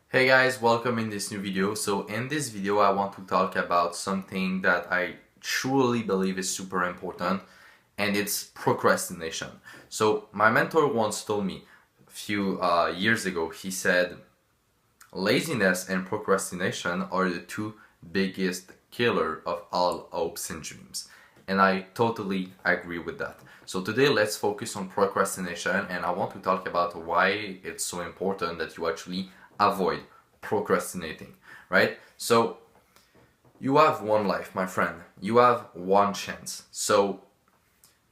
Hey guys, welcome in this new video. So in this video I want to talk about something that I truly believe is super important, and it's procrastination. So my mentor once told me a few years ago, he said laziness and procrastination are the two biggest killer of all hopes and dreams. And I totally agree with that. So today let's focus on procrastination, and I want to talk about why it's so important that you actually avoid procrastinating, right? So you have one life, my friend. You have one chance. So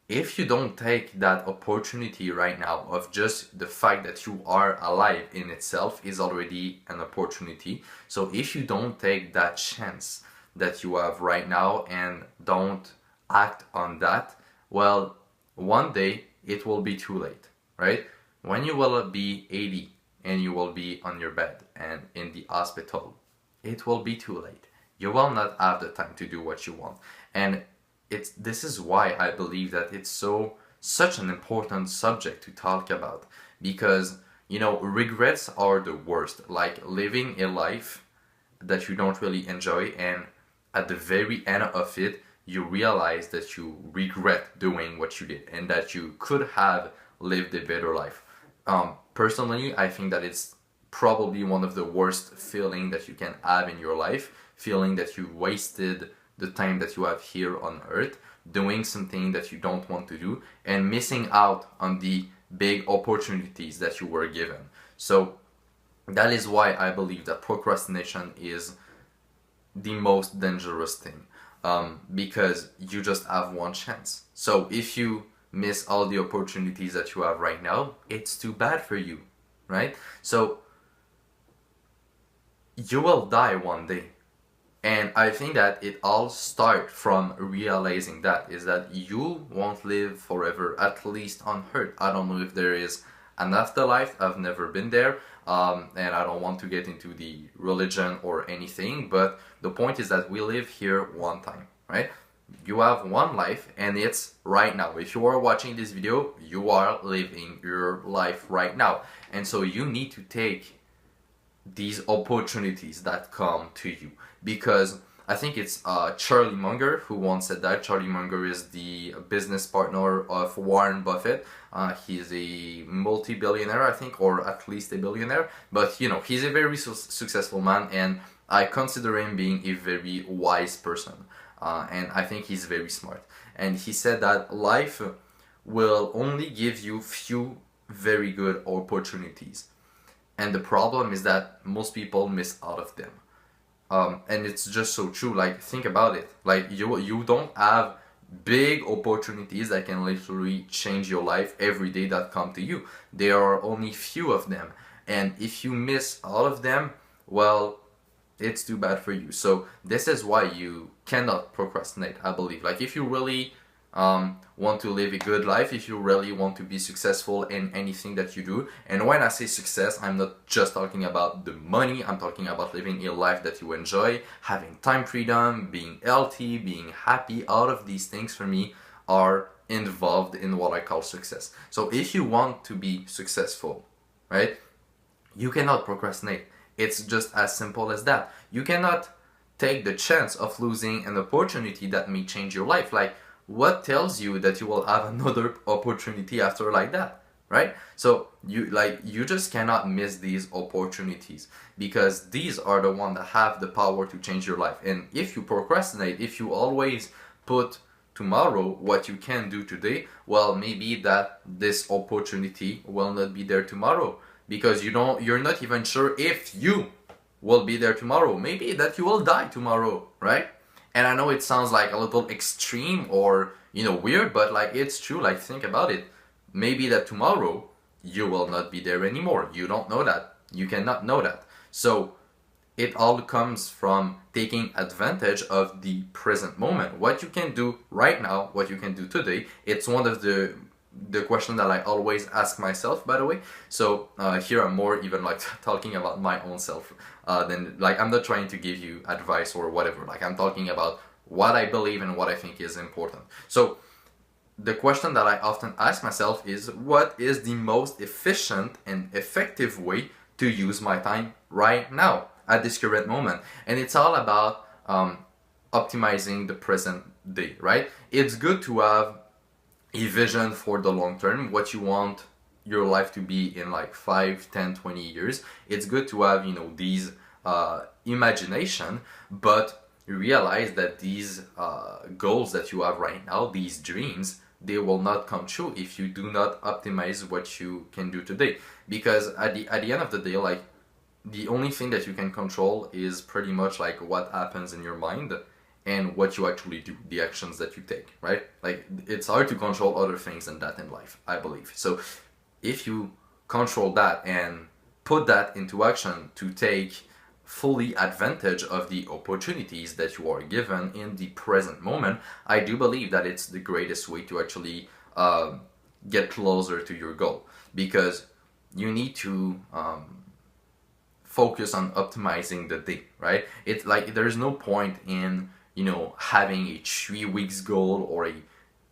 if you don't take that opportunity right now of just the fact that you are alive in itself is already an opportunity. So if you don't take that chance that you have right now and don't act on that, well, one day it will be too late, right? When you will be 80 and you will be on your bed and in the hospital, it will be too late. You will not have the time to do what you want. And this is why I believe that it's such an important subject to talk about, because regrets are the worst. Like living a life that you don't really enjoy, and at the very end of it you realize that you regret doing what you did and that you could have lived a better life. Personally, I think that it's probably one of the worst feeling that you can have in your life, feeling that you wasted the time that you have here on earth doing something that you don't want to do and missing out on the big opportunities that you were given. So that is why I believe that procrastination is the most dangerous thing, because you just have one chance. So if you miss all the opportunities that you have right now, it's too bad for you, right? So you will die one day. And I think that it all starts from realizing that is that you won't live forever, at least on earth. I don't know if there is an afterlife. I've never been there, and I don't want to get into the religion or anything. But the point is that we live here one time, right? You have one life, and it's right now. If you are watching this video, you are living your life right now, and so you need to take these opportunities that come to you, because I think it's Charlie Munger who once said that. Charlie Munger is the business partner of Warren Buffett. He's a multi-billionaire, I think, or at least a billionaire, but he's a very successful man, and I consider him being a very wise person, and I think he's very smart. And he said that life will only give you few very good opportunities, and the problem is that most people miss out of them. And it's just so true. Like, think about it. Like, you don't have big opportunities that can literally change your life every day that come to you. There are only few of them, and if you miss all of them, well, it's too bad for you. So this is why you cannot procrastinate, I believe. Like, if you really want to live a good life, if you really want to be successful in anything that you do, and when I say success, I'm not just talking about the money, I'm talking about living a life that you enjoy, having time freedom, being healthy, being happy. All of these things for me are involved in what I call success. So if you want to be successful, right, you cannot procrastinate. It's just as simple as that. You cannot take the chance of losing an opportunity that may change your life. Like, what tells you that you will have another opportunity after like that, right? So you just cannot miss these opportunities, because these are the ones that have the power to change your life. And if you procrastinate, if you always put tomorrow what you can do today, well, maybe that this opportunity will not be there tomorrow, because you're not even sure if you will be there tomorrow. Maybe that you will die tomorrow, right? And I know it sounds like a little extreme or weird, but like, it's true. Like, think about it. Maybe that tomorrow you will not be there anymore. You don't know that. You cannot know that. So it all comes from taking advantage of the present moment. What you can do right now, what you can do today. It's one of the question that I always ask myself, by the way. So here I'm more even like talking about my own self, than like, I'm not trying to give you advice or whatever. Like, I'm talking about what I believe and what I think is important. So the question that I often ask myself is, what is the most efficient and effective way to use my time right now at this current moment. And it's all about optimizing the present day, right? It's good to have a vision for the long term, what you want your life to be in like 5, 10, 20 years. It's good to have, these imagination, but realize that these goals that you have right now, these dreams, they will not come true if you do not optimize what you can do today. Because at the end of the day, like, the only thing that you can control is pretty much like what happens in your mind and what you actually do, the actions that you take, right? Like, it's hard to control other things than that in life, I believe. So if you control that and put that into action to take fully advantage of the opportunities that you are given in the present moment, I do believe that it's the greatest way to actually get closer to your goal, because you need to focus on optimizing the day, right? It's like there's no point in having a 3 weeks goal or a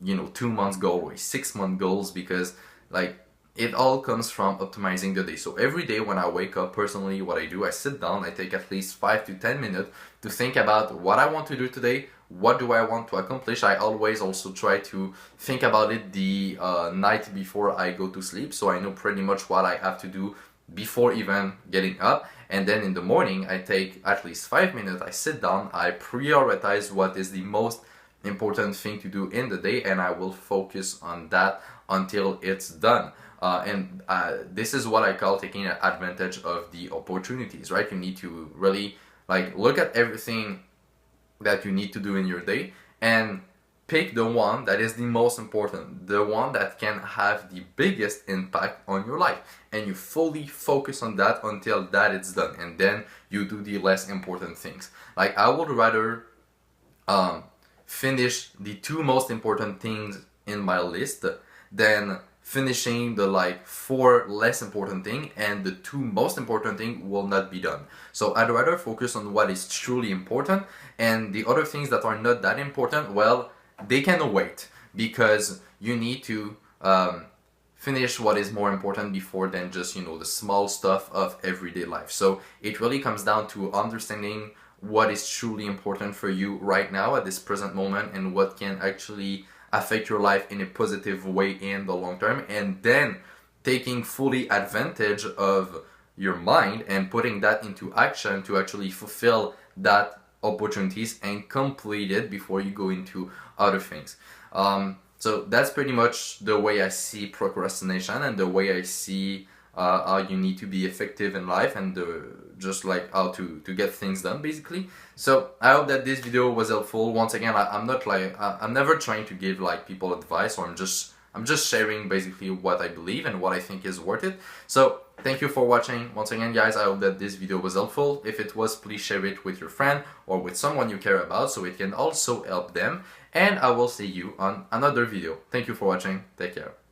2 months goal or a 6 month goals, because like it all comes from optimizing the day. So every day when I wake up, personally, what I do, I sit down, I take at least 5 to 10 minutes to think about what I want to do today, what do I want to accomplish. I always also try to think about it the night before I go to sleep, so I know pretty much what I have to do before even getting up. And then in the morning, I take at least 5 minutes, I sit down, I prioritize what is the most important thing to do in the day, and I will focus on that until it's done. This is what I call taking advantage of the opportunities, right? You need to really like look at everything that you need to do in your day and pick the one that is the most important, the one that can have the biggest impact on your life, and you fully focus on that until that is done, and then you do the less important things. Like, I would rather finish the 2 most important things in my list than finishing the like 4 less important thing and the 2 most important thing will not be done. So I'd rather focus on what is truly important, and the other things that are not that important, well, they can wait, because you need to finish what is more important before than just the small stuff of everyday life. So it really comes down to understanding what is truly important for you right now at this present moment, and what can actually affect your life in a positive way in the long term, and then taking fully advantage of your mind and putting that into action to actually fulfill that opportunities and complete it before you go into other things. So that's pretty much the way I see procrastination, and the way I see how you need to be effective in life, and just like how to get things done, basically. So I hope that this video was helpful. Once again, I'm never trying to give like people advice, or I'm just sharing basically what I believe and what I think is worth it. So thank you for watching. Once again, guys, I hope that this video was helpful. If it was, please share it with your friend or with someone you care about, so it can also help them. And I will see you on another video. Thank you for watching. Take care.